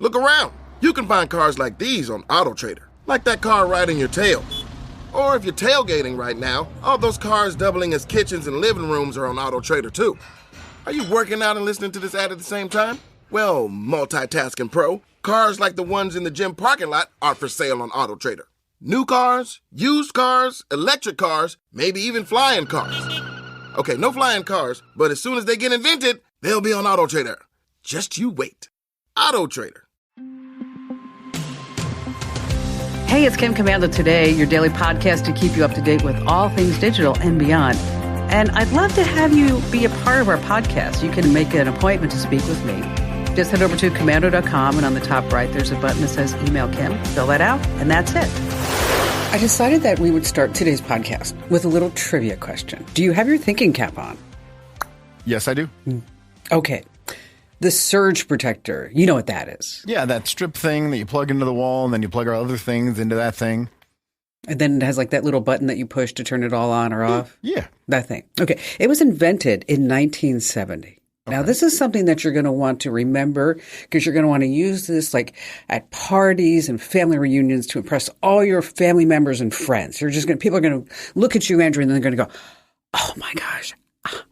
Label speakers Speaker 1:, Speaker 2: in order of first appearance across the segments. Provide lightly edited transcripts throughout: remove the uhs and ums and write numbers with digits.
Speaker 1: Look around. You can find cars like these on AutoTrader, like that car riding your tail. Or if you're tailgating right now, all those cars doubling as kitchens and living rooms are on AutoTrader too. Are you working out and listening to this ad at the same time? Well, multitasking pro, cars like the ones in the gym parking lot are for sale on AutoTrader. New cars, used cars, electric cars, maybe even flying cars. Okay, no flying cars, but as soon as they get invented, they'll be on AutoTrader. Just you wait. AutoTrader.
Speaker 2: Hey, it's Kim Commando Today, your daily podcast to keep you up to date with all things digital and beyond. And I'd love to have you be a part of our podcast. You can make an appointment to speak with me. Just head over to commando.com, and on the top right, there's a button that says Email Kim. Fill that out, and that's it. I decided that we would start today's podcast with a little trivia question. Do you have your thinking cap on?
Speaker 3: Yes, I do.
Speaker 2: Okay. The surge protector. You know what that is.
Speaker 3: Yeah, that strip thing that you plug into the wall, and then you plug our other things into that thing.
Speaker 2: And then it has like that little button that you push to turn it all on or off.
Speaker 3: Yeah.
Speaker 2: That thing. Okay. It was invented in 1970. Okay. Now, this is something that you're going to want to remember because you're going to want to use this like at parties and family reunions to impress all your family members and friends. People are going to look at you, Andrew, and then they're going to go, oh my gosh,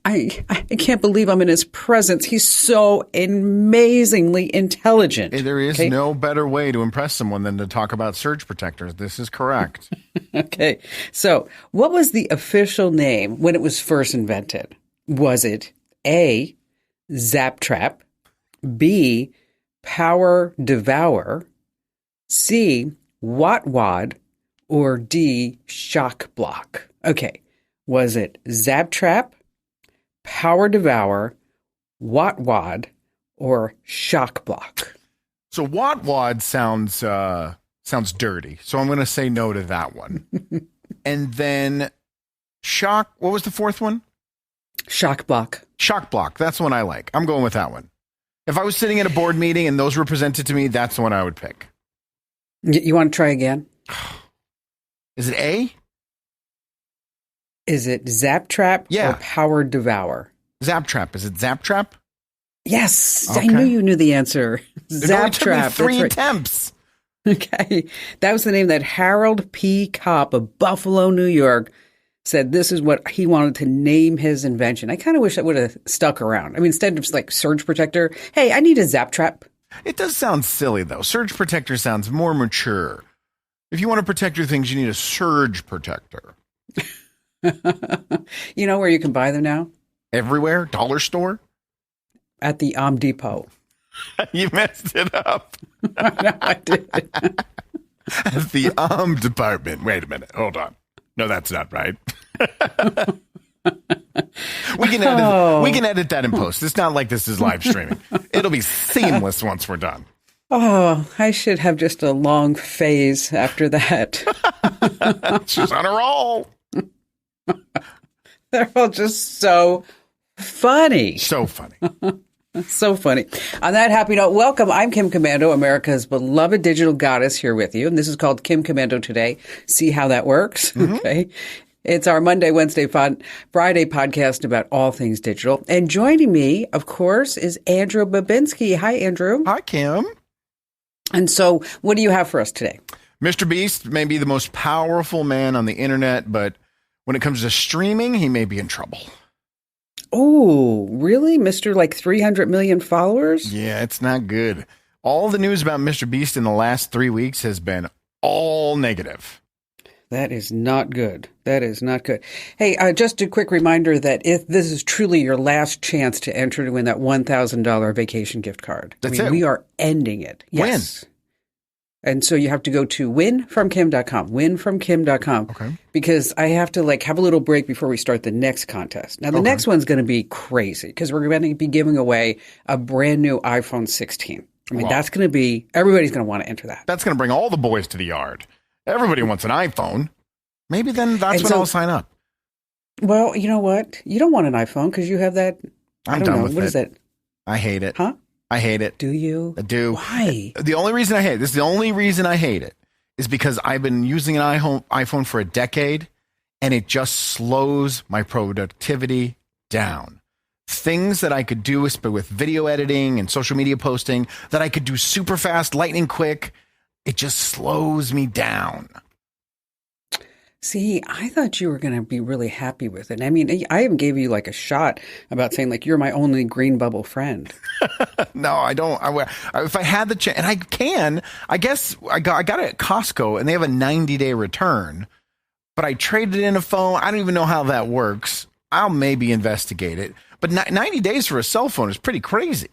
Speaker 2: I can't believe I'm in his presence. He's so amazingly intelligent.
Speaker 3: There is no better way to impress someone than to talk about surge protectors. This is correct.
Speaker 2: Okay. So what was the official name when it was first invented? Was it A, Zap Trap, B, Power Devour, C, Watt Wad, or D, Shock Block? Okay. Was it Zap Trap, Power Devour, Watt Wad, or Shock Block?
Speaker 3: So Watt Wad sounds dirty. So I'm going to say no to that one. And then Shock, what was the fourth one?
Speaker 2: Shock Block.
Speaker 3: Shock Block. That's the one I like. I'm going with that one. If I was sitting at a board meeting and those were presented to me, that's the one I would pick.
Speaker 2: You want to try again?
Speaker 3: Is it A?
Speaker 2: Is it Zap Trap or Power Devour?
Speaker 3: Zap Trap. Is it Zap Trap?
Speaker 2: Yes.
Speaker 3: Okay.
Speaker 2: I knew you knew the answer. Zap Trap.
Speaker 3: It took me 3 attempts.
Speaker 2: Okay. That was the name that Harold P. Kopp of Buffalo, New York, said this is what he wanted to name his invention. I kind of wish that would have stuck around. I mean, instead of just like surge protector, hey, I need a Zap Trap.
Speaker 3: It does sound silly, though. Surge protector sounds more mature. If you want to protect your things, you need a surge protector.
Speaker 2: You know where you can buy them now?
Speaker 3: Everywhere? Dollar store?
Speaker 2: At the Depot.
Speaker 3: You messed it up.
Speaker 2: No, I did.
Speaker 3: At the department. Wait a minute. Hold on. No, that's not right. We can edit that in post. It's not like this is live streaming. It'll be seamless once we're done.
Speaker 2: Oh, I should have just a long phase after that.
Speaker 3: She's on a roll.
Speaker 2: They're all just so funny.
Speaker 3: So funny.
Speaker 2: So funny. On that happy note, welcome. I'm Kim Commando, America's beloved digital goddess, here with you. And this is called Kim Commando Today. See how that works? Mm-hmm. Okay. It's our Monday, Wednesday, Friday podcast about all things digital. And joining me, of course, is Andrew Babinski. Hi, Andrew.
Speaker 3: Hi, Kim.
Speaker 2: And so what do you have for us today?
Speaker 3: Mr. Beast may be the most powerful man on the internet, but when it comes to streaming, he may be in trouble.
Speaker 2: Oh, really? Mr. like 300 million followers?
Speaker 3: Yeah, it's not good. All the news about Mr. Beast in the last 3 weeks has been all negative.
Speaker 2: That is not good. That is not good. Hey, just a quick reminder that if this is truly your last chance to enter to win that $1,000 vacation gift card.
Speaker 3: That's it.
Speaker 2: We are ending it. Yes.
Speaker 3: When?
Speaker 2: And so you have to go to winfromkim.com, winfromkim.com,
Speaker 3: okay.
Speaker 2: Because I have to like have a little break before we start the next contest. Now, the next one's going to be crazy because we're going to be giving away a brand new iPhone 16. I mean, that's going to be, everybody's going to want to enter that.
Speaker 3: That's going to bring all the boys to the yard. Everybody wants an iPhone. Maybe then that's when I'll sign up.
Speaker 2: Well, you know what? You don't want an iPhone because you have that.
Speaker 3: I'm done with it.
Speaker 2: What is that?
Speaker 3: I hate it.
Speaker 2: Huh?
Speaker 3: I hate it.
Speaker 2: Do you?
Speaker 3: I do.
Speaker 2: Why?
Speaker 3: The only reason I hate it, this is the only reason I hate it, is because I've been using an iPhone for a decade, and it just slows my productivity down. things that I could do with video editing and social media posting that I could do super fast, lightning quick. It just slows me down.
Speaker 2: See, I thought you were going to be really happy with it. I mean, I even gave you like a shot about saying like, you're my only green bubble friend.
Speaker 3: No, I don't. If I had the chance, and I guess I got it at Costco and they have a 90-day return, but I traded in a phone. I don't even know how that works. I'll maybe investigate it. But 90 days for a cell phone is pretty crazy.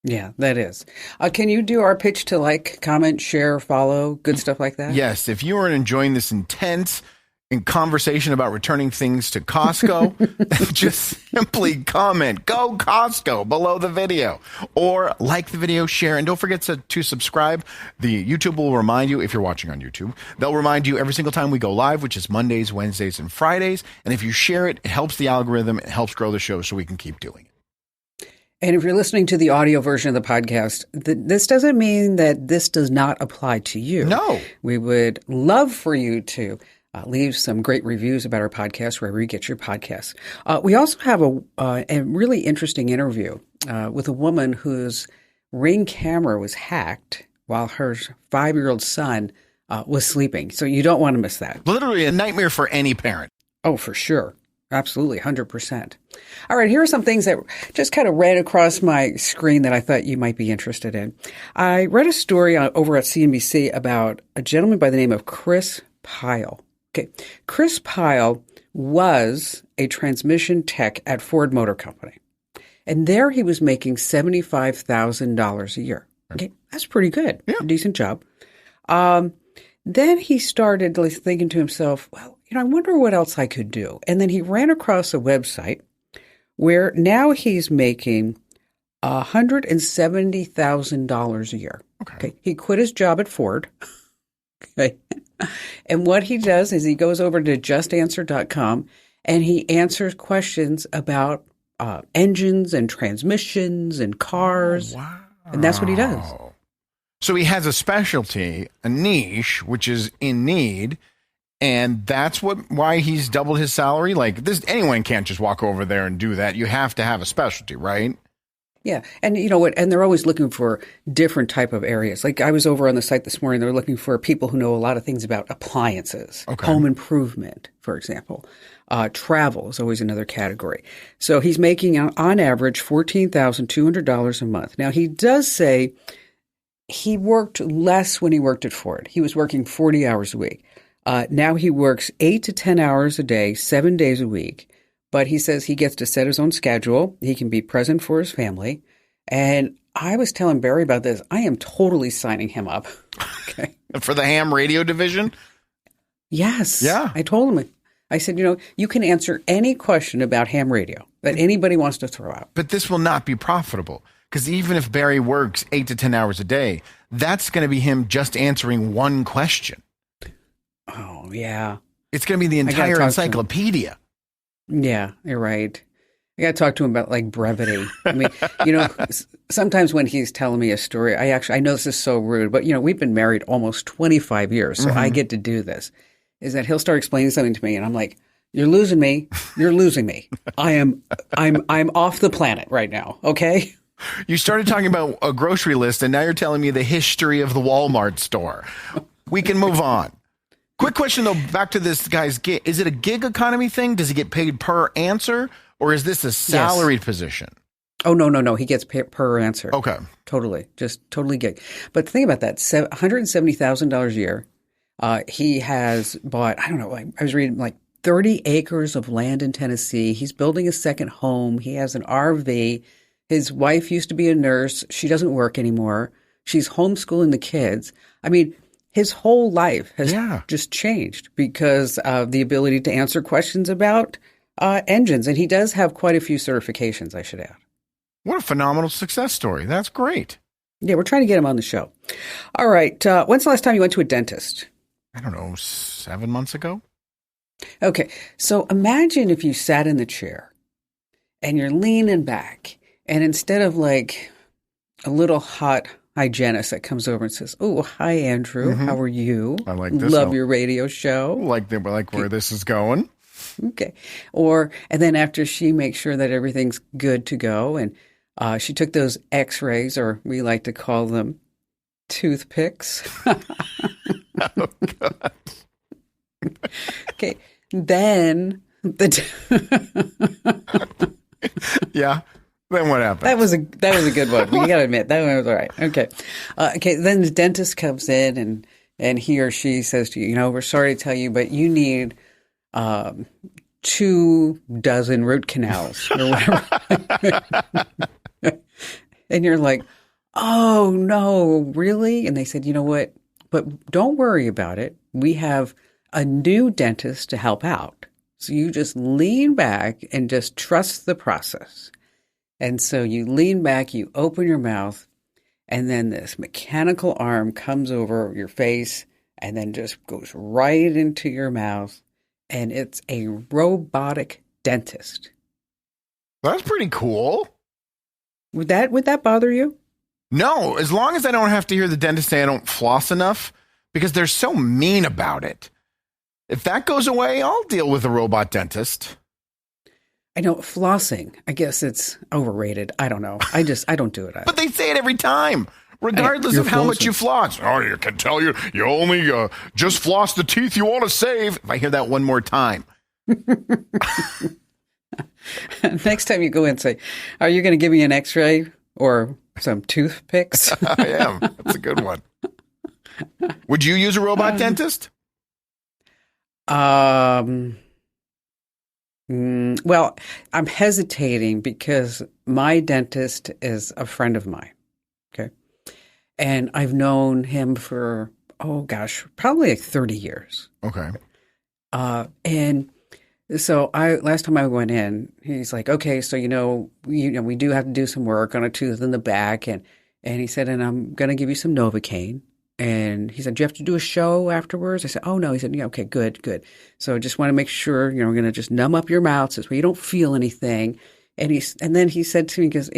Speaker 2: Yeah, that is. Can you do our pitch to like, comment, share, follow, good stuff like that?
Speaker 3: Yes. If you are enjoying this intense conversation about returning things to Costco, just simply comment, go Costco below the video, or like the video, share, and don't forget to subscribe. The YouTube will remind you, if you're watching on YouTube, they'll remind you every single time we go live, which is Mondays, Wednesdays, and Fridays. And if you share it, it helps the algorithm. It helps grow the show so we can keep doing it.
Speaker 2: And if you're listening to the audio version of the podcast, this doesn't mean that this does not apply to you.
Speaker 3: No.
Speaker 2: We would love for you to leave some great reviews about our podcast wherever you get your podcasts. We also have a really interesting interview with a woman whose Ring camera was hacked while her 5-year-old son was sleeping. So you don't want to miss that.
Speaker 3: Literally a nightmare for any parent.
Speaker 2: Oh, for sure. Absolutely, 100%. All right, here are some things that just kind of ran across my screen that I thought you might be interested in. I read a story over at CNBC about a gentleman by the name of Chris Pyle. Okay, Chris Pyle was a transmission tech at Ford Motor Company. And there he was making $75,000 a year. Okay, that's pretty good. Yeah. A decent job. Then he started thinking to himself, well, I wonder what else I could do. And then he ran across a website where now he's making $170,000 a year. Okay. He quit his job at Ford. Okay. And what he does is he goes over to JustAnswer.com and he answers questions about engines and transmissions and cars. Oh, wow. And that's what he does.
Speaker 3: So he has a specialty, a niche, which is in need. And that's why he's doubled his salary. Like this, anyone can't just walk over there and do that. You have to have a specialty, right?
Speaker 2: Yeah. And you know what? And they're always looking for different type of areas. Like I was over on the site this morning. They're looking for people who know a lot of things about appliances, home improvement, for example. Travel is always another category. So he's making on average $14,200 a month. Now he does say he worked less when he worked at Ford. He was working 40 hours a week. Now he works 8 to 10 hours a day, 7 days a week. But he says he gets to set his own schedule. He can be present for his family. And I was telling Barry about this. I am totally signing him up. Okay.
Speaker 3: For the ham radio division?
Speaker 2: Yes.
Speaker 3: Yeah.
Speaker 2: I told him. I said, you can answer any question about ham radio that anybody wants to throw out.
Speaker 3: But this will not be profitable. Because even if Barry works 8 to 10 hours a day, that's going to be him just answering one question.
Speaker 2: Oh, yeah.
Speaker 3: It's going to be the entire encyclopedia.
Speaker 2: Yeah, you're right. I got to talk to him about like brevity. I mean, sometimes when he's telling me a story, I know this is so rude, but we've been married almost 25 years, so I get to do this. Is that he'll start explaining something to me, and I'm like, "You're losing me. You're losing me. I'm off the planet right now." Okay.
Speaker 3: You started talking about a grocery list, and now you're telling me the history of the Walmart store. We can move on. Quick question, though, back to this guy's gig. Is it a gig economy thing? Does he get paid per answer, or is this a salaried position? Oh,
Speaker 2: no. He gets paid per answer.
Speaker 3: Okay.
Speaker 2: Totally. Just totally gig. But think about that, $170,000 a year. He has bought, I don't know, I was reading like 30 acres of land in Tennessee. He's building a second home. He has an RV. His wife used to be a nurse. She doesn't work anymore. She's homeschooling the kids. I mean, his whole life has just changed because of the ability to answer questions about engines. And he does have quite a few certifications, I should add.
Speaker 3: What a phenomenal success story. That's great.
Speaker 2: Yeah, we're trying to get him on the show. All right. When's the last time you went to a dentist?
Speaker 3: I don't know, 7 months ago.
Speaker 2: Okay. So imagine if you sat in the chair and you're leaning back, and instead of like a little hot hygienist that comes over and says, "Oh, hi, Andrew. How are you?
Speaker 3: I like this.
Speaker 2: Love your radio show."
Speaker 3: Like where this is going.
Speaker 2: Okay. And then after she makes sure that everything's good to go, and she took those x-rays, or we like to call them toothpicks.
Speaker 3: Oh, God.
Speaker 2: Okay. Then
Speaker 3: Yeah. Then what happened?
Speaker 2: that was a good one. You got to admit that one was all right. Okay. Okay. Then the dentist comes in and he or she says to you, we're sorry to tell you, but you need 24 root canals or whatever. And you're like, oh no, really? And they said, you know what? But don't worry about it. We have a new dentist to help out. So you just lean back and just trust the process. And so you lean back, you open your mouth, and then this mechanical arm comes over your face and then just goes right into your mouth. And it's a robotic dentist.
Speaker 3: That's pretty cool.
Speaker 2: Would that bother you?
Speaker 3: No, as long as I don't have to hear the dentist say I don't floss enough, because they're so mean about it. If that goes away, I'll deal with a robot dentist.
Speaker 2: I know, flossing, I guess it's overrated. I don't know. I don't do it.
Speaker 3: But they say it every time, regardless of how much you floss. Oh, you can tell you only just floss the teeth you want to save. If I hear that one more time.
Speaker 2: Next time you go in, say, are you going to give me an x-ray or some toothpicks?
Speaker 3: I am. That's a good one. Would you use a robot dentist?
Speaker 2: Well, I'm hesitating because my dentist is a friend of mine. Okay. And I've known him for, probably like 30 years.
Speaker 3: Okay.
Speaker 2: And so last time I went in, he's like, okay, so, we do have to do some work on a tooth in the back. And he said, and I'm going to give you some Novocaine. And he said, do you have to do a show afterwards? I said, oh, no. He said, yeah, okay, good. So I just want to make sure, we're going to just numb up your mouth so you don't feel anything. And then he said to me, he goes,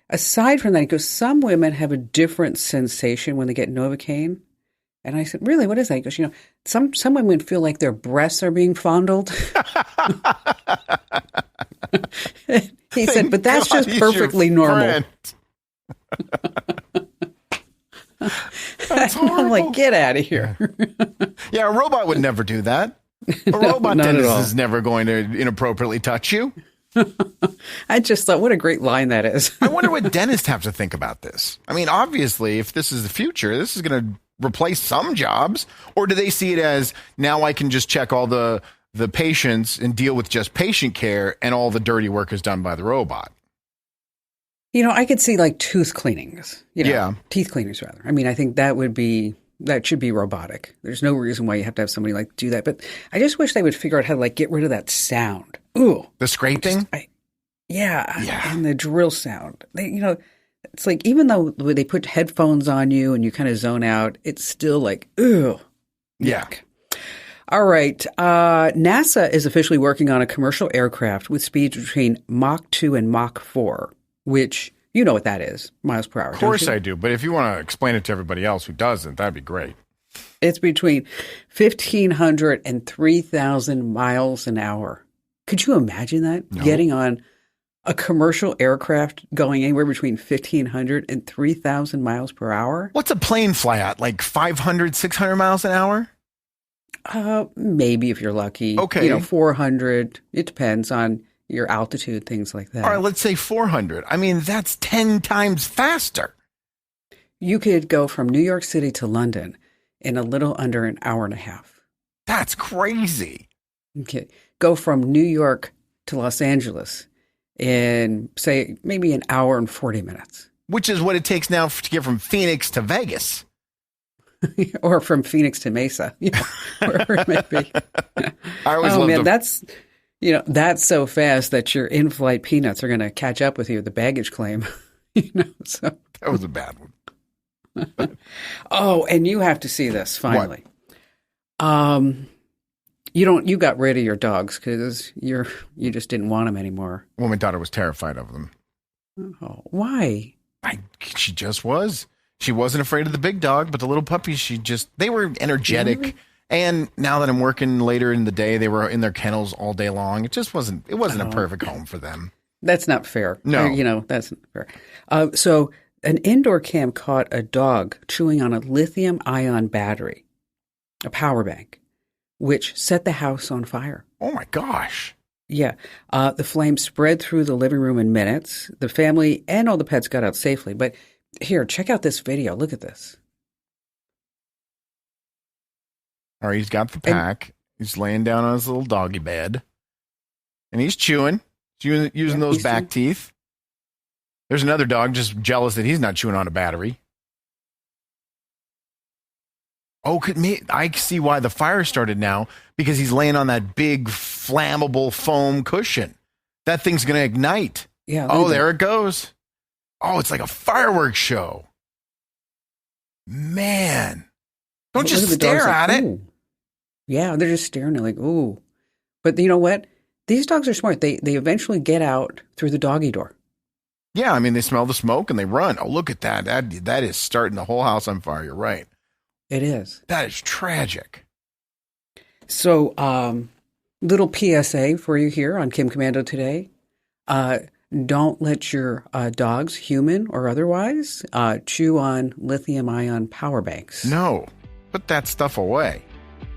Speaker 2: aside from that, he goes, some women have a different sensation when they get Novocaine. And I said, really, what is that? He goes, some women feel like their breasts are being fondled. He said, but that's just perfectly normal.
Speaker 3: That's horrible.
Speaker 2: I'm like, get out of here.
Speaker 3: Yeah, a robot would never do that. A robot dentist is never going to inappropriately touch you.
Speaker 2: I just thought, what a great line that is.
Speaker 3: I wonder what dentists have to think about this. I mean, obviously, if this is the future, this is going to replace some jobs. Or do they see it as, now I can just check all the patients and deal with just patient care, and all the dirty work is done by the robot?
Speaker 2: I could see like tooth cleanings, teeth cleanings rather. I mean, I think that should be robotic. There's no reason why you have to have somebody like do that. But I just wish they would figure out how to like get rid of that sound. Ooh,
Speaker 3: the scraping.
Speaker 2: Yeah, and the drill sound. It's like, even though they put headphones on you and you kind of zone out, it's still like, ooh,
Speaker 3: yeah.
Speaker 2: Yuck. All right. NASA is officially working on a commercial aircraft with speeds between Mach 2 and Mach 4. Which, you know what that is, miles per hour.
Speaker 3: Of course I do, but if you want to explain it to everybody else who doesn't, that'd be great.
Speaker 2: It's between 1,500 and 3,000 miles an hour. Could you imagine that?
Speaker 3: No.
Speaker 2: Getting on a commercial aircraft going anywhere between 1,500 and 3,000 miles per hour?
Speaker 3: What's a plane fly at, like 500, 600 miles an hour?
Speaker 2: Maybe if you're lucky.
Speaker 3: Okay.
Speaker 2: 400. It depends on your altitude, things like that.
Speaker 3: All right, let's say 400. I mean, that's 10 times faster.
Speaker 2: You could go from New York City to London in a little under an hour and a half.
Speaker 3: That's crazy.
Speaker 2: Okay. Go from New York to Los Angeles in, say, maybe an hour and 40 minutes.
Speaker 3: Which is what it takes now to get from Phoenix to Vegas.
Speaker 2: Or from Phoenix to Mesa. Wherever it may be.
Speaker 3: I always love
Speaker 2: that's so fast that your in-flight peanuts are going to catch up with you with the baggage claim. So
Speaker 3: that was a bad one.
Speaker 2: Oh, and you have to see this finally. What? You got rid of your dogs because you just didn't want them anymore.
Speaker 3: Well, my daughter was terrified of them.
Speaker 2: Oh, why?
Speaker 3: She just was. She wasn't afraid of the big dog, but the little puppies, they were energetic.
Speaker 2: Really?
Speaker 3: And now that I'm working later in the day, they were in their kennels all day long. It wasn't a perfect home for them.
Speaker 2: That's not fair.
Speaker 3: No.
Speaker 2: That's not fair. So an indoor cam caught a dog chewing on a lithium-ion battery, a power bank, which set the house on fire.
Speaker 3: Oh, my gosh.
Speaker 2: Yeah. The flames spread through the living room in minutes. The family and all the pets got out safely. But here, check out this video. Look at this.
Speaker 3: All right, he's got the pack. He's laying down on his little doggy bed. And he's chewing. He's using those back teeth. There's another dog just jealous that he's not chewing on a battery. Oh, I see why the fire started now, because he's laying on that big flammable foam cushion. That thing's going to ignite.
Speaker 2: Yeah.
Speaker 3: Oh, there it goes. Oh, it's like a fireworks show. Man. Don't just stare at it.
Speaker 2: Ooh. Yeah, they're just staring at it like, ooh. But you know what? These dogs are smart. They eventually get out through the doggy door.
Speaker 3: Yeah, I mean, they smell the smoke and they run. Oh, look at that. That is starting the whole house on fire. You're right.
Speaker 2: It is.
Speaker 3: That is tragic.
Speaker 2: So, little PSA for you here on Kim Commando today. Don't let your dogs, human or otherwise, chew on lithium-ion power banks.
Speaker 3: No, put that stuff away.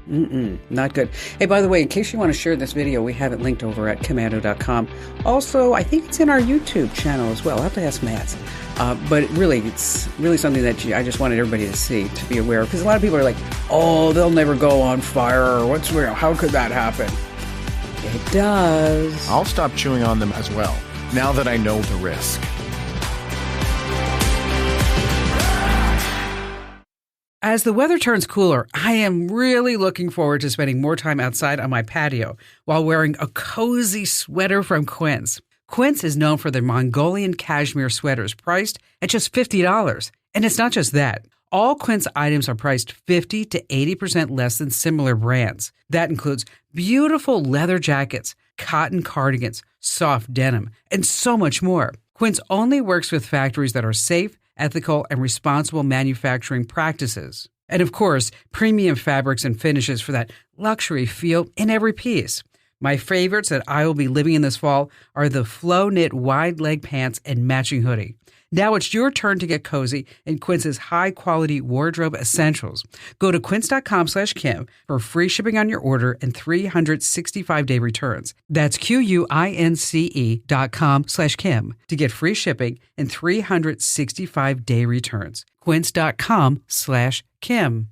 Speaker 2: Not good. Hey, by the way, in case you want to share this video, we have it linked over at commando.com. Also, I think it's in our YouTube channel as well. I'll have to ask Matt. But really, it's really something that I just wanted everybody to see, to be aware of. Because a lot of people are like, oh, they'll never go on fire. Or how could that happen? It does.
Speaker 3: I'll stop chewing on them as well, now that I know the risk.
Speaker 2: As the weather turns cooler, I am really looking forward to spending more time outside on my patio while wearing a cozy sweater from Quince. Quince is known for their Mongolian cashmere sweaters priced at just $50. And it's not just that. All Quince items are priced 50 to 80% less than similar brands. That includes beautiful leather jackets, cotton cardigans, soft denim, and so much more. Quince only works with factories that are safe, ethical, and responsible manufacturing practices. And of course, premium fabrics and finishes for that luxury feel in every piece. My favorites that I will be living in this fall are the flow knit wide leg pants and matching hoodie. Now it's your turn to get cozy in Quince's high quality wardrobe essentials. Go to quince.com/Kim for free shipping on your order and 365-day returns. That's QUINCE.com/Kim to get free shipping and 365-day returns. Quince.com/Kim.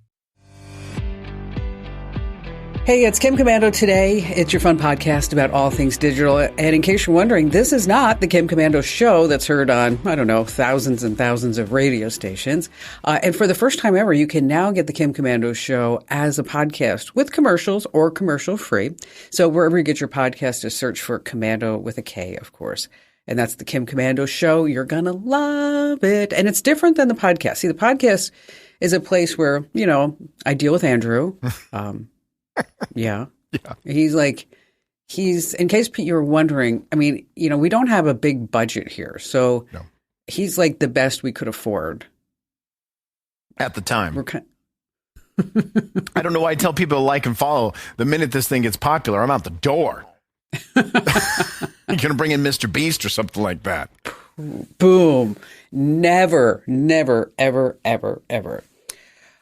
Speaker 2: Hey, it's Kim Commando today. It's your fun podcast about all things digital. And in case you're wondering, this is not the Kim Commando show that's heard on, thousands and thousands of radio stations. And for the first time ever, you can now get the Kim Commando show as a podcast with commercials or commercial free. So wherever you get your podcast, just search for Commando with a K, of course. And that's the Kim Commando show. You're going to love it. And it's different than the podcast. See, the podcast is a place where, I deal with Andrew. Yeah. He's in case you were wondering, we don't have a big budget here. So no. He's like the best we could afford.
Speaker 3: At the time. I don't know why I tell people to like and follow. The minute this thing gets popular, I'm out the door. You're going to bring in Mr. Beast or something like that.
Speaker 2: Boom. Never, ever, ever, ever.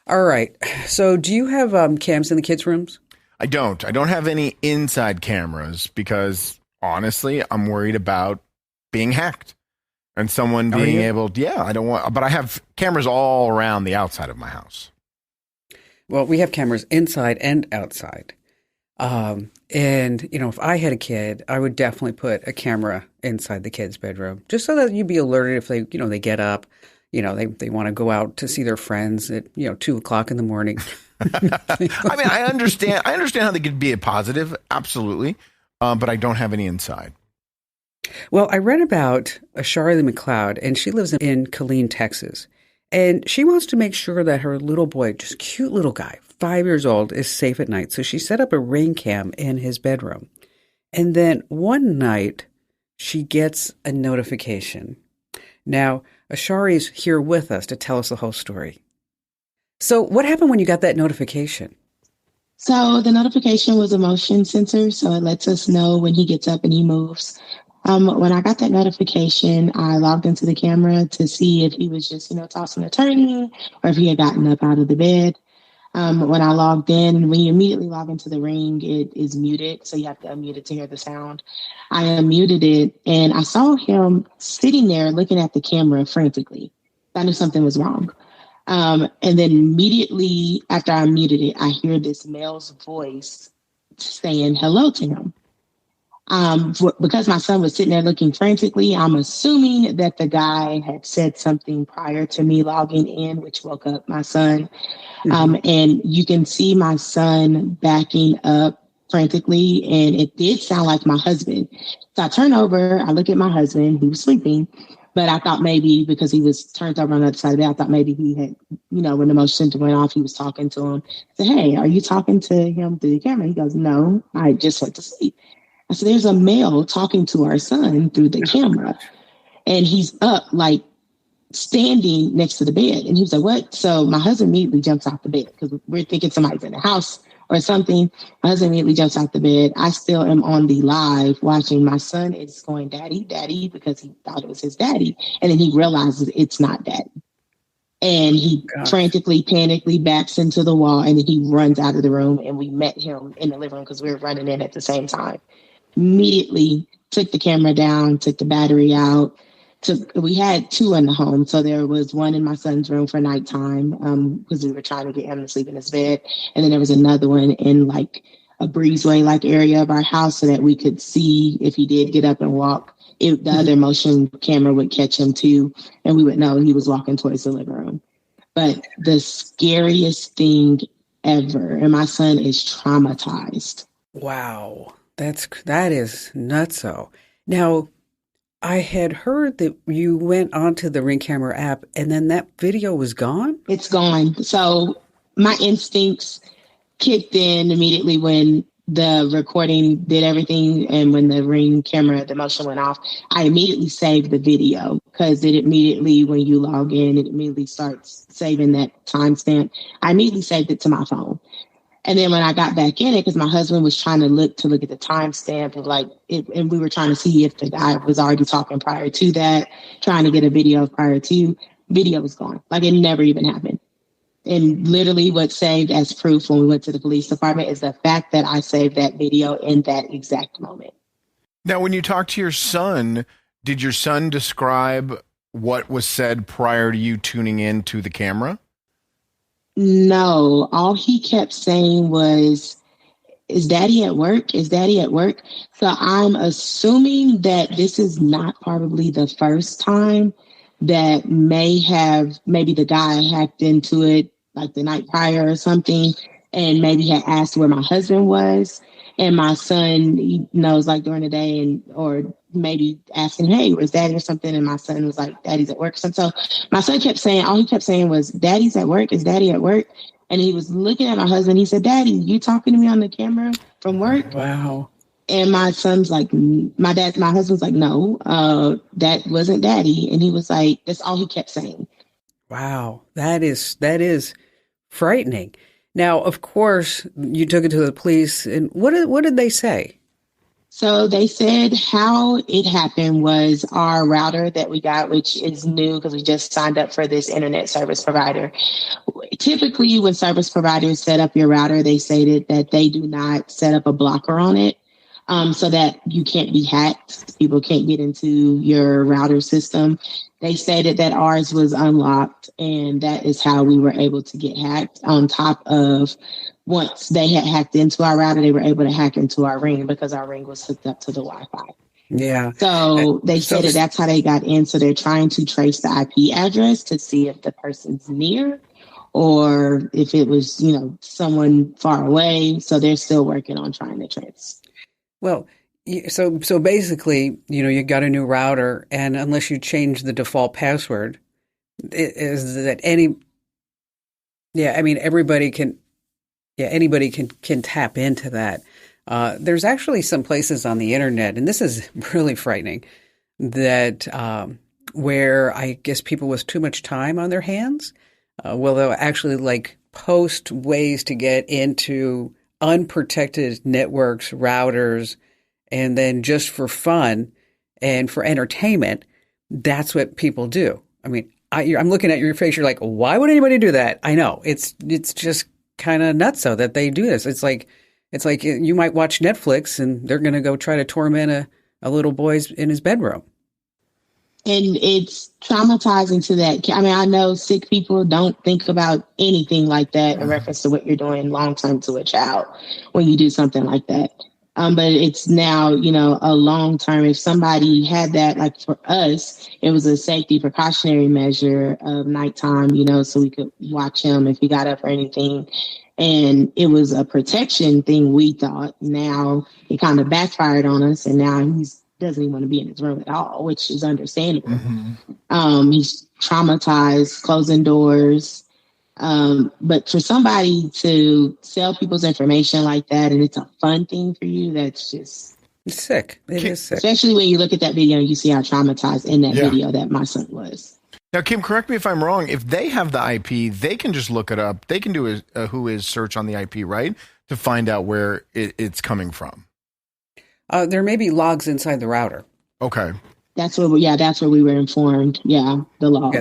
Speaker 2: All right. So do you have cams in the kids' rooms?
Speaker 3: I don't have any inside cameras because honestly, I'm worried about being hacked and someone being able to, but I have cameras all around the outside of my house.
Speaker 2: Well, we have cameras inside and outside. And if I had a kid, I would definitely put a camera inside the kid's bedroom just so that you'd be alerted if they, they get up, they want to go out to see their friends at, 2:00 in the morning.
Speaker 3: I understand how they could be a positive. Absolutely. But I don't have any inside.
Speaker 2: Well, I read about Charlie McLeod, and she lives in Killeen, Texas. And she wants to make sure that her little boy, just cute little guy, 5 years old, is safe at night. So she set up a Ring cam in his bedroom. And then one night, she gets a notification. Now, Ashari's here with us to tell us the whole story. So what happened when you got that notification?
Speaker 4: So the notification was a motion sensor, so it lets us know when he gets up and he moves. When I got that notification, I logged into the camera to see if he was just, tossing and turning or if he had gotten up out of the bed. When I logged in, when you immediately log into the Ring, it is muted, so you have to unmute it to hear the sound. I unmuted it, and I saw him sitting there looking at the camera frantically. I knew something was wrong. And then immediately after I muted it, I hear this male's voice saying hello to him. Because my son was sitting there looking frantically, I'm assuming that the guy had said something prior to me logging in, which woke up my son. And you can see my son backing up frantically, and it did sound like my husband. So I turn over, I look at my husband, he was sleeping, but I thought maybe because he was turned over on the other side of the bed, I thought maybe he had, when the motion sensor went off, he was talking to him. I said, hey, are you talking to him through the camera? He goes, no, I just went to sleep. I said, there's a male talking to our son through the camera, and he's up like standing next to the bed. And he was like, what? So my husband immediately jumps out the bed because we're thinking somebody's in the house or something. My husband immediately jumps out the bed. I still am on the live watching. My son is going, daddy, daddy, because he thought it was his daddy. And then he realizes it's not daddy. And he frantically, panically backs into the wall, and then he runs out of the room. And we met him in the living room because we were running in at the same time. Immediately took the camera down, took the battery out. We had two in the home. So there was one in my son's room for nighttime because we were trying to get him to sleep in his bed. And then there was another one in like a breezeway like area of our house so that we could see if he did get up and walk. The other motion camera would catch him too, and we would know he was walking towards the living room. But the scariest thing ever, and my son is traumatized.
Speaker 2: Wow. That is nutso. Now, I had heard that you went onto the Ring Camera app and then that video was gone?
Speaker 4: It's gone. So my instincts kicked in immediately when the recording did everything, and when the Ring camera, the motion went off, I immediately saved the video because it immediately, when you log in, it immediately starts saving that timestamp. I immediately saved it to my phone. And then when I got back in it, because my husband was trying to look at the timestamp of and we were trying to see if the guy was already talking prior to that, trying to get a video prior to, video was gone. Like it never even happened. And literally what saved as proof when we went to the police department is the fact that I saved that video in that exact moment.
Speaker 3: Now, when you talk to your son, did your son describe what was said prior to you tuning in to the camera?
Speaker 4: No, all he kept saying was, is daddy at work? Is daddy at work? So I'm assuming that this is not probably the first time that maybe the guy hacked into it like the night prior or something, and maybe had asked where my husband was. And my son, he knows like during the day or maybe asking, hey, where's daddy or something? And my son was like, daddy's at work. So my son all he kept saying was, daddy's at work. Is daddy at work? And he was looking at my husband. He said, daddy, you talking to me on the camera from work?
Speaker 2: Wow.
Speaker 4: And my son's like, my husband's like, no, that wasn't daddy. And he was like, that's all he kept saying.
Speaker 2: Wow. That is frightening. Now, of course, you took it to the police, and what did they say?
Speaker 4: So they said how it happened was our router that we got, which is new because we just signed up for this internet service provider. Typically, when service providers set up your router, they stated that they do not set up a blocker on it so that you can't be hacked. People can't get into your router system. They stated that ours was unlocked, and that is how we were able to get hacked. On top of, once they had hacked into our router, they were able to hack into our Ring because our Ring was hooked up to the Wi-Fi.
Speaker 2: Yeah.
Speaker 4: So they said that that's how they got in. So they're trying to trace the IP address to see if the person's near or if it was, someone far away. So they're still working on trying to trace.
Speaker 2: Well, so basically, you got a new router, and unless you change the default password, is that everybody can tap into that. There's actually some places on the internet, and this is really frightening, that where I guess people with too much time on their hands, they'll actually post ways to get into unprotected networks, routers, and then just for fun and for entertainment, that's what people do. I mean, I'm looking at your face. You're like, why would anybody do that? I know it's just kind of nuts though that they do this. It's like you might watch Netflix and they're going to go try to torment a little boy in his bedroom.
Speaker 4: And it's traumatizing to that. I mean, I know sick people don't think about anything like that in reference to what you're doing long term to a child when you do something like that. But it's now, a long term. If somebody had that, like for us, it was a safety precautionary measure of nighttime, so we could watch him if he got up or anything. And it was a protection thing, we thought. Now it kind of backfired on us, and now he doesn't even want to be in his room at all, which is understandable. He's traumatized, closing doors. But for somebody to sell people's information like that, and it's a fun thing for you, that's just
Speaker 2: it's sick. It is sick.
Speaker 4: Especially when you look at that video and you see how traumatized in that video that my son was.
Speaker 3: Now, Kim, correct me if I'm wrong. If they have the IP, they can just look it up. They can do a who is search on the IP, right? To find out where it's coming from.
Speaker 2: There may be logs inside the router.
Speaker 3: Okay.
Speaker 4: That's where we were informed. Yeah, the log.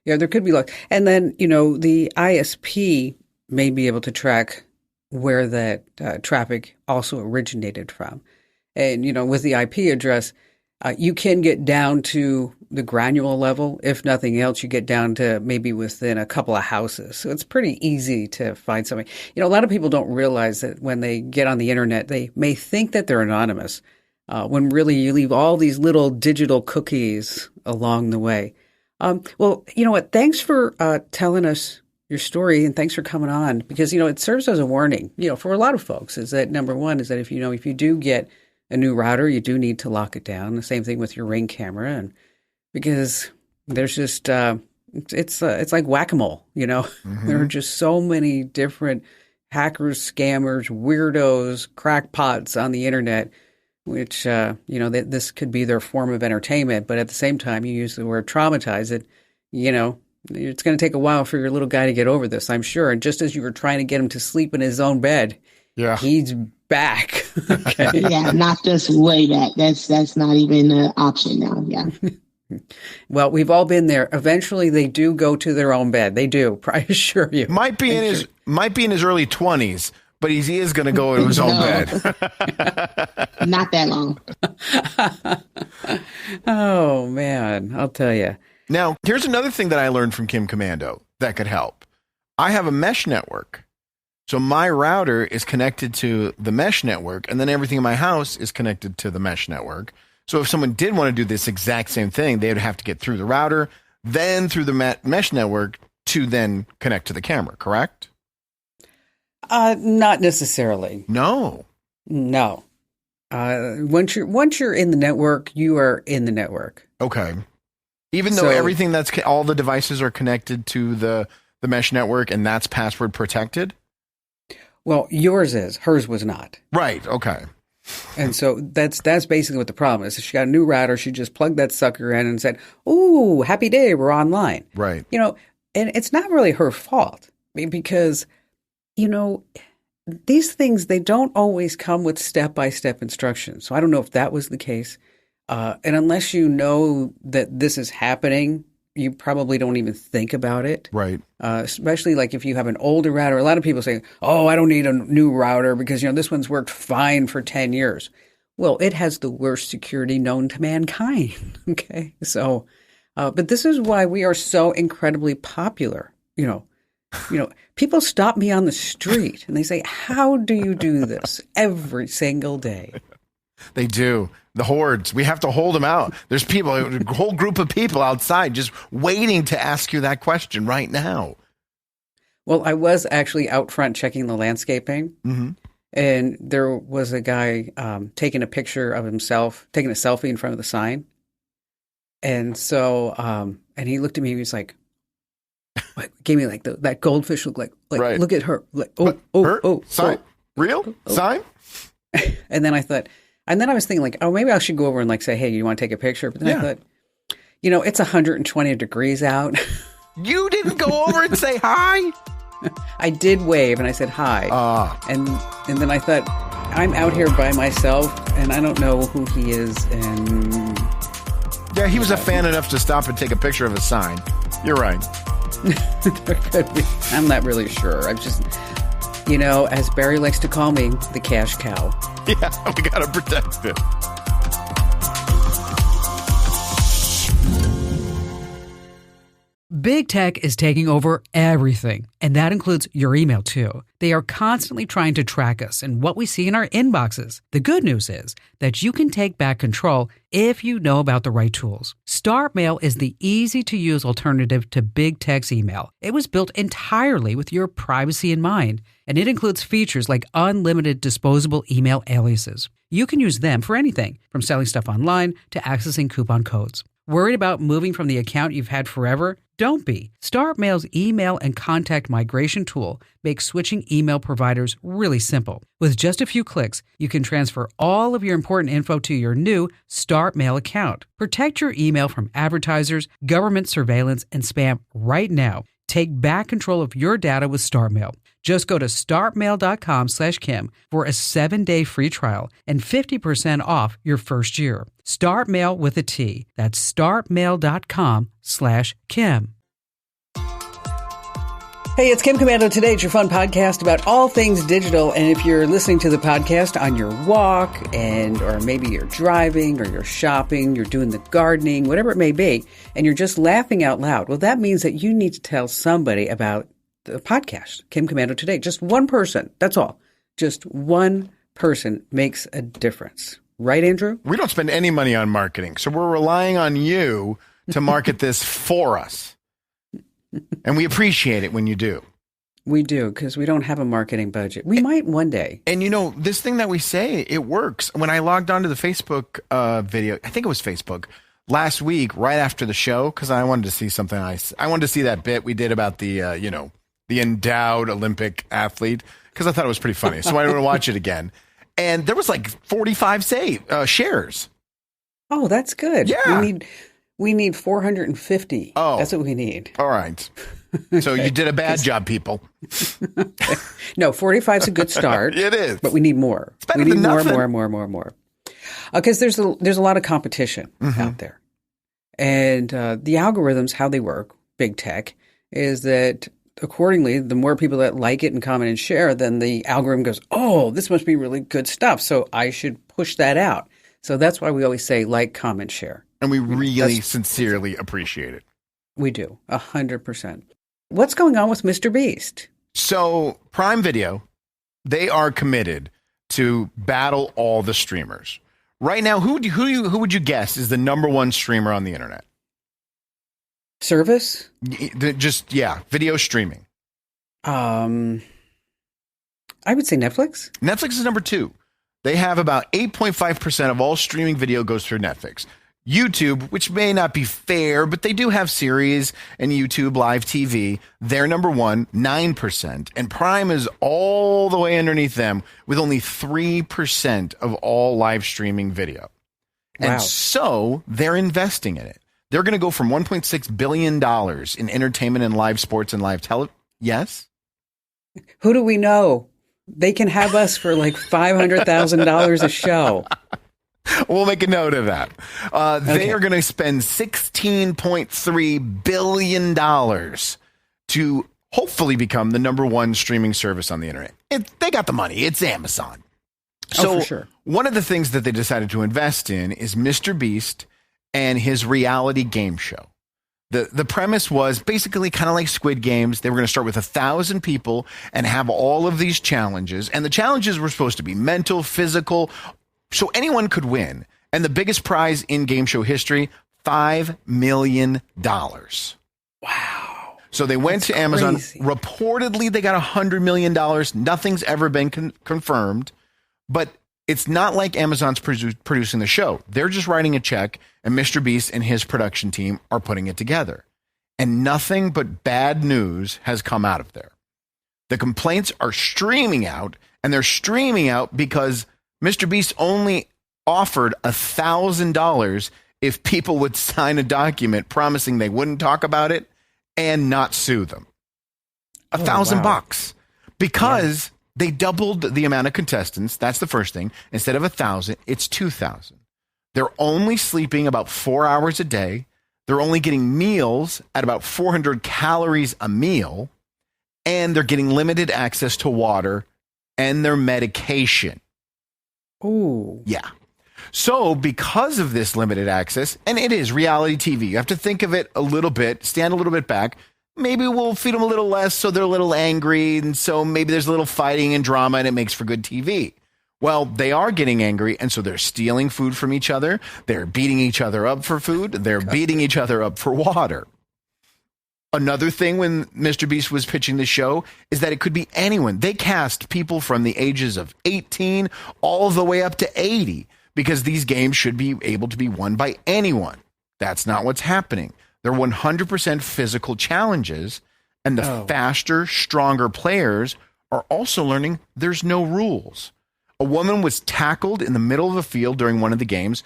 Speaker 2: There could be logs. And then, the ISP may be able to track where that traffic also originated from. And, with the IP address, you can get down to the granular level. If nothing else, you get down to maybe within a couple of houses. So it's pretty easy to find something. A lot of people don't realize that when they get on the internet, they may think that they're anonymous, when really you leave all these little digital cookies along the way. Well, you know what? Thanks for telling us your story, and thanks for coming on, because, it serves as a warning, for a lot of folks, is that number one is that if you do get a new router, you do need to lock it down. The same thing with your Ring camera, and because there's just it's like whack-a-mole, There are just so many different hackers, scammers, weirdos, crackpots on the internet, which this could be their form of entertainment. But at the same time, you use the word traumatize it. It's going to take a while for your little guy to get over this, I'm sure. And just as you were trying to get him to sleep in his own bed, he's back. Okay.
Speaker 4: Yeah, knocked us way back. That's not even an option now. Yeah.
Speaker 2: Well, we've all been there. Eventually, they do go to their own bed. They do. I assure you.
Speaker 3: Might be in his early 20s, but he is going to go to his own bed.
Speaker 4: Not that long.
Speaker 2: Oh man, I'll tell you.
Speaker 3: Now, here's another thing that I learned from Kim Commando that could help. I have a mesh network. So my router is connected to the mesh network, and then everything in my house is connected to the mesh network. So if someone did want to do this exact same thing, they would have to get through the router, then through the mesh network to then connect to the camera, correct?
Speaker 2: Not necessarily.
Speaker 3: No.
Speaker 2: Once you're in the network, you are in the network.
Speaker 3: Okay. Even though everything all the devices are connected to the mesh network and that's password protected?
Speaker 2: Well, yours is. Hers was not.
Speaker 3: Right. Okay.
Speaker 2: And so that's basically what the problem is. She got a new router. She just plugged that sucker in and said, "Ooh, happy day, we're online."
Speaker 3: Right.
Speaker 2: And it's not really her fault because, these things, they don't always come with step-by-step instructions. So I don't know if that was the case. And unless you know that this is happening, you probably don't even think about it.
Speaker 3: Right.
Speaker 2: Especially like if you have an older router. A lot of people say, "Oh, I don't need a new router because, this one's worked fine for 10 years. Well, it has the worst security known to mankind. Okay. So, but this is why we are so incredibly popular. People stop me on the street and they say, "How do you do this every single day?"
Speaker 3: They do. The hordes. We have to hold them out. There's people, a whole group of people outside just waiting to ask you that question right now.
Speaker 2: Well, I was actually out front checking the landscaping, and there was a guy taking a picture of himself, taking a selfie in front of the sign. And so, and he looked at me, he was like, gave me like that goldfish look, like right. Look at her. Like,
Speaker 3: sign? Real? Sign?
Speaker 2: And then I thought, and then I was thinking like, oh, maybe I should go over and like say, "Hey, you want to take a picture?" But then I thought, it's 120 degrees out.
Speaker 3: You didn't go over and say hi?
Speaker 2: I did wave and I said hi. And then I thought, I'm out here by myself and I don't know who he is. And
Speaker 3: yeah, he was a fan enough to stop and take a picture of a sign. You're right.
Speaker 2: There could be. I'm not really sure. I'm just, as Barry likes to call me, the cash cow.
Speaker 3: Yeah, we got to protect it.
Speaker 2: Big tech is taking over everything, and that includes your email, too. They are constantly trying to track us and what we see in our inboxes. The good news is that you can take back control if you know about the right tools. Start Mail is the easy-to-use alternative to big tech's email. It was built entirely with your privacy in mind, and it includes features like unlimited disposable email aliases. You can use them for anything, from selling stuff online to accessing coupon codes. Worried about moving from the account you've had forever? Don't be. StartMail's email and contact migration tool makes switching email providers really simple. With just a few clicks, you can transfer all of your important info to your new StartMail account. Protect your email from advertisers, government surveillance, and spam right now. Take back control of your data with StartMail. Just go to startmail.com/Kim for a 7-day free trial and 50% off your first year. StartMail with a T. That's startmail.com/Kim. Hey, it's Kim Commando Today. It's your fun podcast about all things digital. And if you're listening to the podcast on your walk or maybe you're driving or you're shopping, you're doing the gardening, whatever it may be, and you're just laughing out loud, well, that means that you need to tell somebody about the podcast, Kim Commando Today. Just one person. That's all. Just one person makes a difference. Right, Andrew?
Speaker 3: We don't spend any money on marketing, so we're relying on you to market this for us. And we appreciate it when you do.
Speaker 2: We do, because we don't have a marketing budget. We might one day.
Speaker 3: And this thing that we say, it works. When I logged onto the Facebook video, I think it was Facebook, last week, right after the show, because I wanted to see something. I wanted to see that bit we did about the, the endowed Olympic athlete, because I thought it was pretty funny. So I wanted to watch it again. And there was like 45 shares.
Speaker 2: Oh, that's good.
Speaker 3: Yeah.
Speaker 2: We need 450.
Speaker 3: Oh.
Speaker 2: That's what we need.
Speaker 3: All right. So you did a bad job, people.
Speaker 2: No, 45 is a good start.
Speaker 3: It is.
Speaker 2: But we need more.
Speaker 3: It's better
Speaker 2: we need
Speaker 3: than nothing.
Speaker 2: more. Because there's a lot of competition out there. And the algorithms, how they work, big tech, is that accordingly, the more people that like it and comment and share, then the algorithm goes, oh, this must be really good stuff. So I should push that out. So that's why we always say like, comment, share.
Speaker 3: And we really sincerely appreciate it.
Speaker 2: We do, 100%. What's going on with Mr. Beast?
Speaker 3: So Prime Video, they are committed to battle all the streamers. Right now, who would you guess is the number one streamer on the internet?
Speaker 2: Service?
Speaker 3: Video streaming.
Speaker 2: I would say Netflix.
Speaker 3: Netflix is number 2. They have about 8.5% of all streaming video goes through Netflix. YouTube, which may not be fair, but they do have series and YouTube live TV. They're number 1, 9%. And Prime is all the way underneath them with only 3% of all live streaming video. Wow. And so they're investing in it. They're going to go from $1.6 billion in entertainment and live sports and live television. Yes?
Speaker 2: Who do we know? They can have us for like $500,000 a show.
Speaker 3: We'll make a note of that. They are going to spend $16.3 billion to hopefully become the number 1 streaming service on the internet. They got the money. It's Amazon. So
Speaker 2: for sure.
Speaker 3: One of the things that they decided to invest in is Mr. Beast and his reality game show. The premise was basically kind of like Squid Games. They were going to start with 1,000 people and have all of these challenges. And the challenges were supposed to be mental, physical, so anyone could win. And the biggest prize in game show history, $5 million.
Speaker 2: Wow.
Speaker 3: So they went to Amazon.
Speaker 2: Crazy.
Speaker 3: Reportedly, they got $100 million. Nothing's ever been confirmed. But it's not like Amazon's producing the show. They're just writing a check, and Mr. Beast and his production team are putting it together. And nothing but bad news has come out of there. The complaints are streaming out, and they're streaming out because Mr. Beast only offered $1,000 if people would sign a document promising they wouldn't talk about it and not sue them. $1,000 because they doubled the amount of contestants. That's the first thing. Instead of 1,000, it's 2,000. They're only sleeping about 4 hours a day. They're only getting meals at about 400 calories a meal, and they're getting limited access to water and their medication.
Speaker 2: Ooh.
Speaker 3: Yeah. So because of this limited access, and it is reality TV, you have to think of it a little bit, stand a little bit back. Maybe we'll feed them a little less so they're a little angry, and so maybe there's a little fighting and drama, and it makes for good TV. Well, they are getting angry, and so they're stealing food from each other. They're beating each other up for food. They're beating each other up for water. Another thing when Mr. Beast was pitching the show is that it could be anyone. They cast people from the ages of 18 all the way up to 80 because these games should be able to be won by anyone. That's not what's happening. They're 100% physical challenges, and the faster, stronger players are also learning there's no rules. A woman was tackled in the middle of a field during one of the games.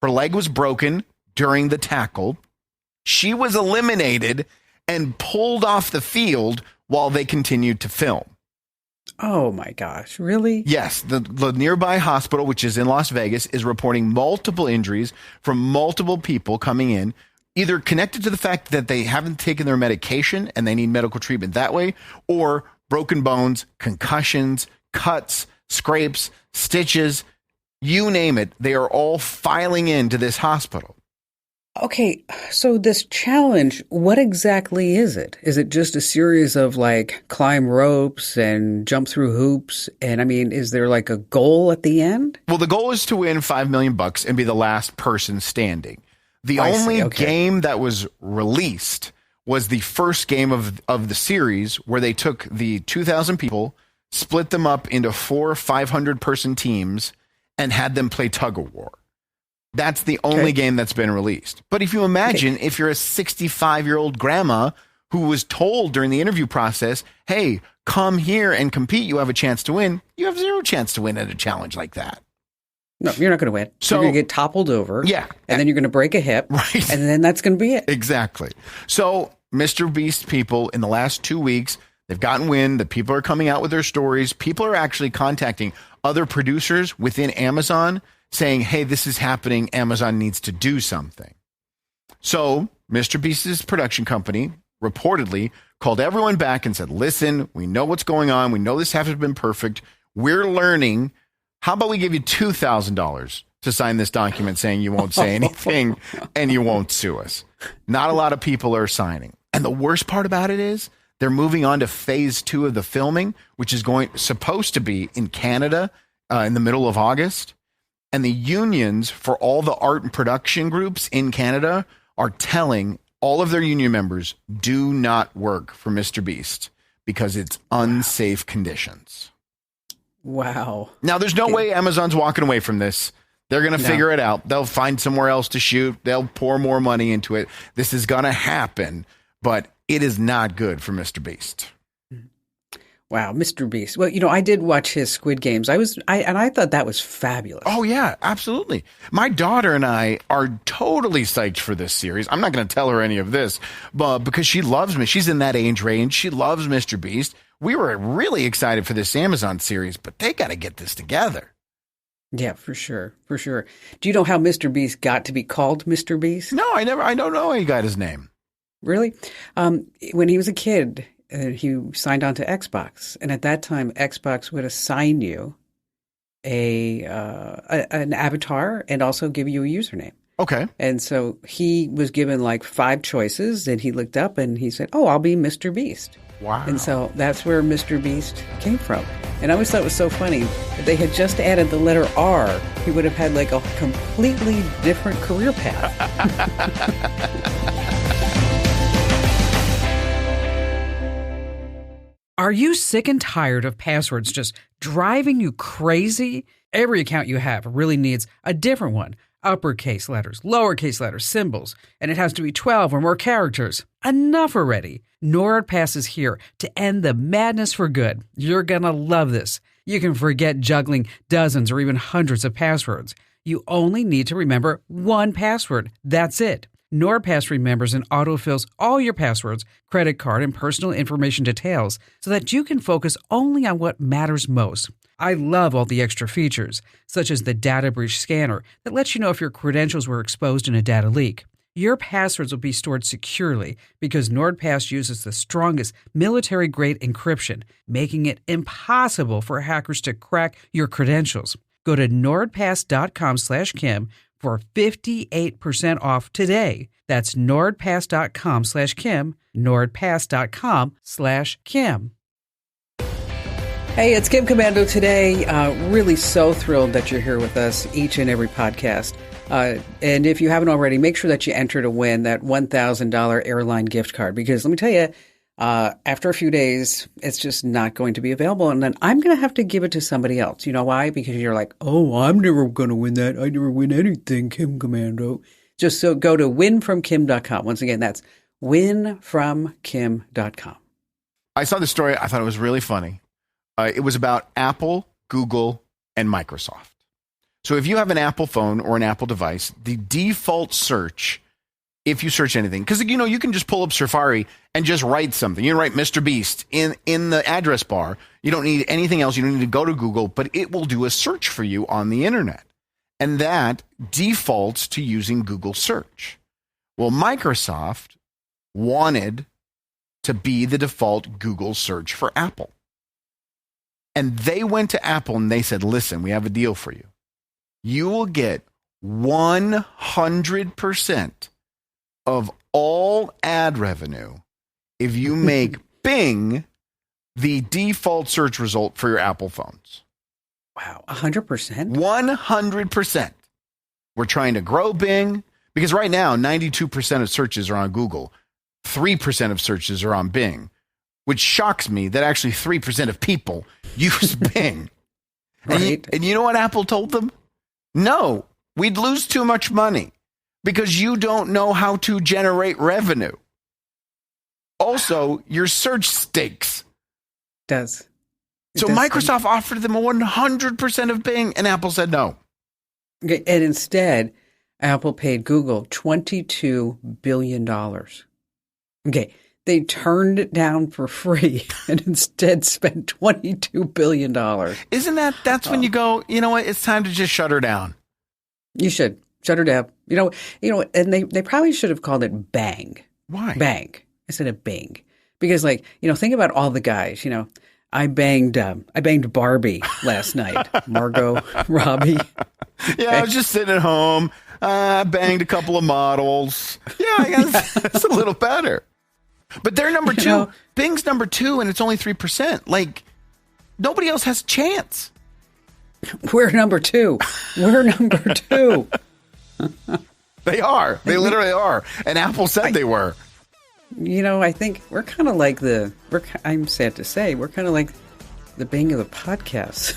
Speaker 3: Her leg was broken during the tackle. She was eliminated and pulled off the field while they continued to film.
Speaker 2: Oh my gosh, really?
Speaker 3: Yes, the nearby hospital, which is in Las Vegas, is reporting multiple injuries from multiple people coming in, either connected to the fact that they haven't taken their medication and they need medical treatment that way, or broken bones, concussions, cuts, scrapes, stitches, you name it. They are all filing into this hospital.
Speaker 2: Okay, so this challenge, what exactly is it? Is it just a series of like climb ropes and jump through hoops? And I mean, is there like a goal at the end?
Speaker 3: Well, the goal is to win $5 million and be the last person standing. The only game that was released was the first game of the series where they took the 2,000 people, split them up into 4 500-person teams, and had them play tug of war. That's the only game that's been released. But if you imagine, if you're a 65-year-old grandma who was told during the interview process, hey, come here and compete, you have a chance to win, you have zero chance to win at a challenge like that.
Speaker 2: No, you're not going to win.
Speaker 3: So
Speaker 2: you're going to get toppled over.
Speaker 3: Yeah.
Speaker 2: And then you're going to break a hip.
Speaker 3: Right.
Speaker 2: And then that's going to be it.
Speaker 3: Exactly. So Mr. Beast people in the last 2 weeks, they've gotten wind that people are coming out with their stories. People are actually contacting other producers within Amazon saying, hey, this is happening. Amazon needs to do something. So Mr. Beast's production company reportedly called everyone back and said, listen, we know what's going on. We know this hasn't been perfect. We're learning. How about we give you $2,000 to sign this document saying you won't say anything and you won't sue us? Not a lot of people are signing. And the worst part about it is they're moving on to phase 2 of the filming, which is supposed to be in Canada in the middle of August. And the unions for all the art and production groups in Canada are telling all of their union members, do not work for Mr. Beast because it's unsafe conditions.
Speaker 2: Wow.
Speaker 3: Now, there's no way Amazon's walking away from this. They're going to figure it out. They'll find somewhere else to shoot. They'll pour more money into it. This is going to happen, but it is not good for Mr. Beast.
Speaker 2: Wow, Mr. Beast. Well, I did watch his Squid Games. I thought that was fabulous.
Speaker 3: Oh, yeah, absolutely. My daughter and I are totally psyched for this series. I'm not going to tell her any of this, but because she loves me. She's in that age range. She loves Mr. Beast. We were really excited for this Amazon series, but they got to get this together.
Speaker 2: Yeah, for sure. For sure. Do you know how Mr. Beast got to be called Mr. Beast?
Speaker 3: No, I don't know how he got his name.
Speaker 2: Really? When he was a kid, he signed on to Xbox, and at that time, Xbox would assign you an avatar and also give you a username.
Speaker 3: Okay.
Speaker 2: And so he was given like 5 choices, and he looked up and he said, "Oh, I'll be Mr. Beast."
Speaker 3: Wow.
Speaker 2: And so that's where Mr. Beast came from. And I always thought it was so funny. If they had just added the letter R, he would have had like a completely different career path. Are you sick and tired of passwords just driving you crazy? Every account you have really needs a different one. Uppercase letters, lowercase letters, symbols, and it has to be 12 or more characters. Enough already. NordPass is here to end the madness for good. You're going to love this. You can forget juggling dozens or even hundreds of passwords. You only need to remember one password. That's it. NordPass remembers and autofills all your passwords, credit card, and personal information details so that you can focus only on what matters most. I love all the extra features, such as the data breach scanner that lets you know if your credentials were exposed in a data leak. Your passwords will be stored securely because NordPass uses the strongest military-grade encryption, making it impossible for hackers to crack your credentials. Go to nordpass.com/Kim for 58% off today. That's nordpass.com/Kim, nordpass.com/Kim. Hey, it's Kim Commando today. Really so thrilled that you're here with us each and every podcast. And if you haven't already, make sure that you enter to win that $1,000 airline gift card. Because let me tell you, after a few days, it's just not going to be available. And then I'm going to have to give it to somebody else. You know why? Because you're like, oh, I'm never going to win that. I never win anything, Kim Commando. Just so go to winfromkim.com. Once again, that's winfromkim.com.
Speaker 3: I saw this story. I thought it was really funny. It was about Apple, Google, and Microsoft. So if you have an Apple phone or an Apple device, the default search, if you search anything, because you can just pull up Safari and just write something. You can write Mr. Beast in the address bar. You don't need anything else. You don't need to go to Google, but it will do a search for you on the internet. And that defaults to using Google search. Well, Microsoft wanted to be the default Google search for Apple. And they went to Apple and they said, listen, we have a deal for you. You will get 100% of all ad revenue if you make Bing the default search result for your Apple phones.
Speaker 2: Wow, 100%?
Speaker 3: 100%. We're trying to grow Bing because right now, 92% of searches are on Google. 3% of searches are on Bing, which shocks me that actually 3% of people use Bing.
Speaker 2: Right.
Speaker 3: And you know what Apple told them? No, we'd lose too much money because you don't know how to generate revenue. Also, your search stinks.
Speaker 2: Does.
Speaker 3: So Microsoft offered them 100% of Bing, and Apple said no.
Speaker 2: Okay, and instead, Apple paid Google $22 billion. Okay, they turned it down for free and instead spent $22 billion.
Speaker 3: Isn't that's when you go, you know what, it's time to just shut her down. You
Speaker 2: should. Shut her down. You know, and they probably should have called it Bang.
Speaker 3: Why?
Speaker 2: Bang instead of Bing. Because think about all the guys, I banged Barbie last night. Margot Robbie.
Speaker 3: Yeah, I was just sitting at home. I banged a couple of models. Yeah, I guess that's a little better. But they're number two. Bing's number 2, and it's only 3%. Like, nobody else has a chance.
Speaker 2: We're number 2. We're number 2.
Speaker 3: They are. They literally are. And Apple said they were.
Speaker 2: I think we're kind of like I'm sad to say, we're kind of like the Bing of the podcast.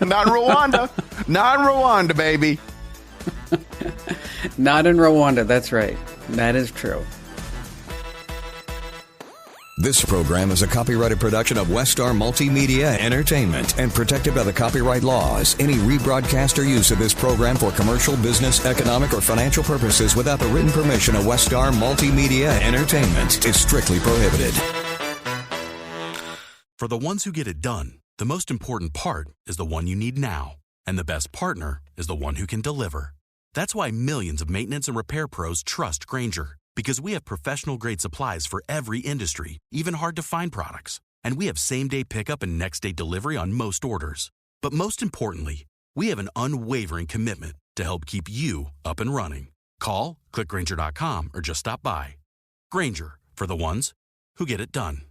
Speaker 3: Not in Rwanda. Not in Rwanda, baby.
Speaker 2: Not in Rwanda. That's right. That is true.
Speaker 5: This program is a copyrighted production of Westar Multimedia Entertainment and protected by the copyright laws. Any rebroadcast or use of this program for commercial, business, economic, or financial purposes without the written permission of Westar Multimedia Entertainment is strictly prohibited.
Speaker 6: For the ones who get it done, the most important part is the one you need now. And the best partner is the one who can deliver. That's why millions of maintenance and repair pros trust Grainger. Because we have professional-grade supplies for every industry, even hard-to-find products. And we have same-day pickup and next-day delivery on most orders. But most importantly, we have an unwavering commitment to help keep you up and running. Call, click Grainger.com, or just stop by. Grainger, for the ones who get it done.